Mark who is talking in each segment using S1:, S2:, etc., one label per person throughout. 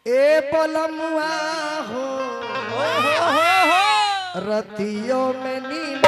S1: ए पलमुआ हो रतियों में नींद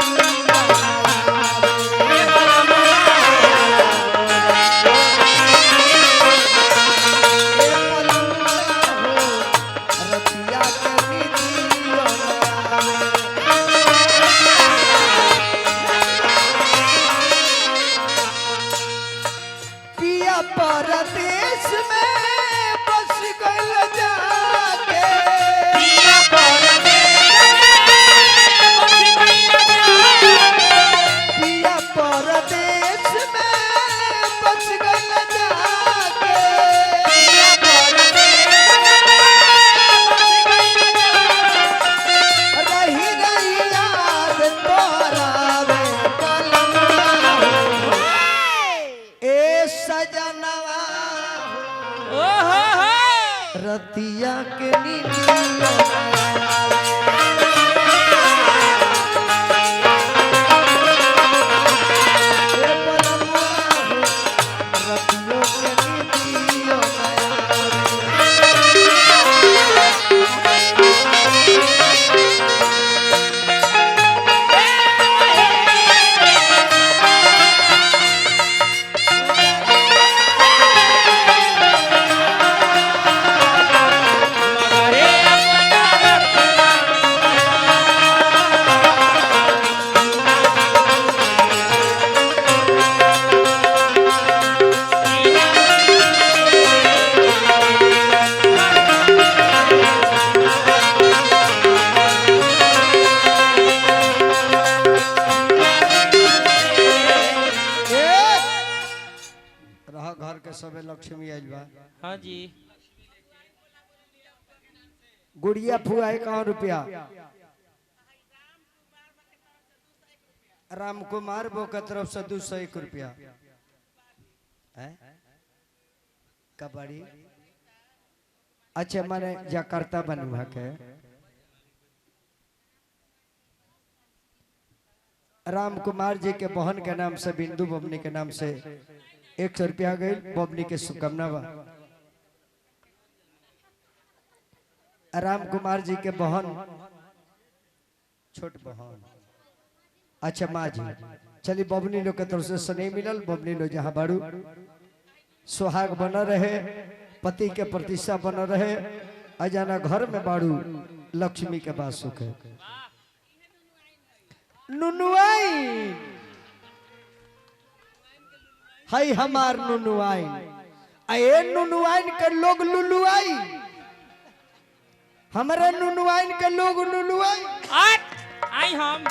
S1: परदेश में बस गइल जाके पिया परदेश में बस गइल जाके रही रही याद तोरा रे पलमुआ ए सजनवा रतिया के नींदिया घर के सबे लक्ष्मी आइल बा।
S2: हाँ जी
S1: गुड़िया फुआ 51 रुपया राम कुमार बो के तरफ से 201 रुपया कबड्डी अच्छा माने जकार्ता बनवा के राम कुमार जी के बहन के नाम से बिंदु बबनी के नाम से 100 रुपया गई बबनी के शुभकामना बा। राम कुमार जी के बहन छोट बहन अच्छा माँ जी चलिए बबनी लोग के तरफ से स्नेह मिलल बबनी लोग जहाँ बाड़ू सुहाग बना रहे पति के प्रतिष्ठा बना रहे अजाना घर में बाड़ू लक्ष्मी के पास सुख है नुनुआई हाय हमार नुनुआइन आए नुनुआइन के लोग लुलुआई हमारे नुनुआइन के लोग लुलुआई
S2: आई हम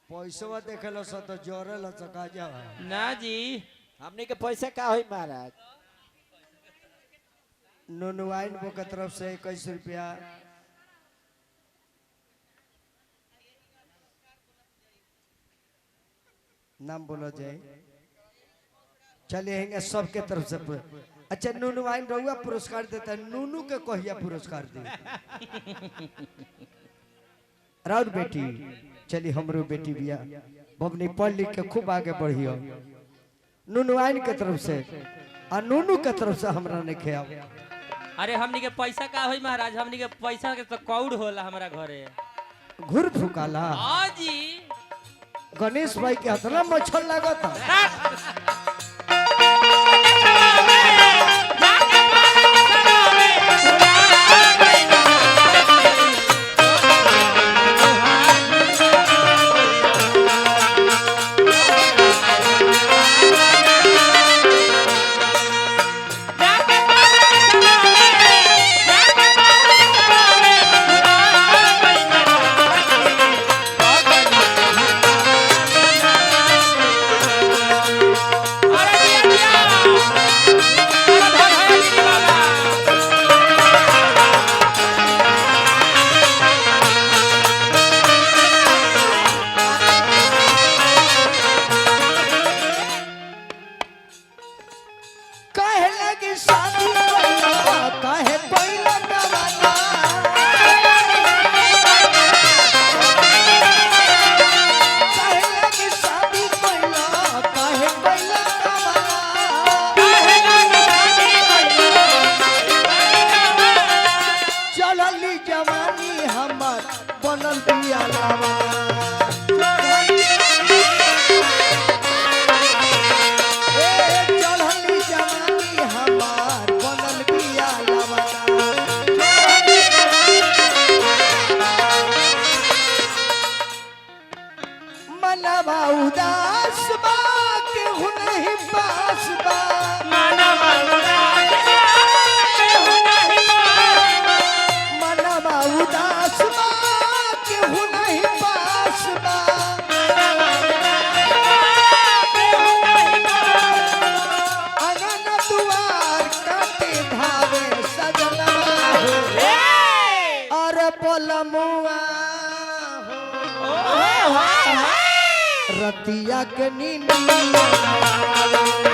S1: पैसा देखेलो सो तो जोरे लो चका जा
S2: ना जी
S3: हमने के पैसा का होई महाराज
S1: नुनुआइन बो के तरफ से 21 रुपया नाम बोलो जाए चलिए हेंगे सबके तरफ से अच्छा नुनुआइन रहुआ पुरस्कार देता है नूनू के कहिया पुरस्कार दे राउर बेटी चलिए हमरो बेटी बिया बबनी पढ़ लिख के खूब आगे बढ़ी हो नुनुआइन के तरफ से और नूनू के तरफ से हमरा ने खेया
S2: अरे हमनी के पैसा का होई महाराज हमनी के पैसा के तो कौड़ होला हमारा घरे
S1: घुर फुकाला
S2: हाँ जी
S1: गणेश भाई के हथला मच्छर लागत रतिया के नींदिया न आवे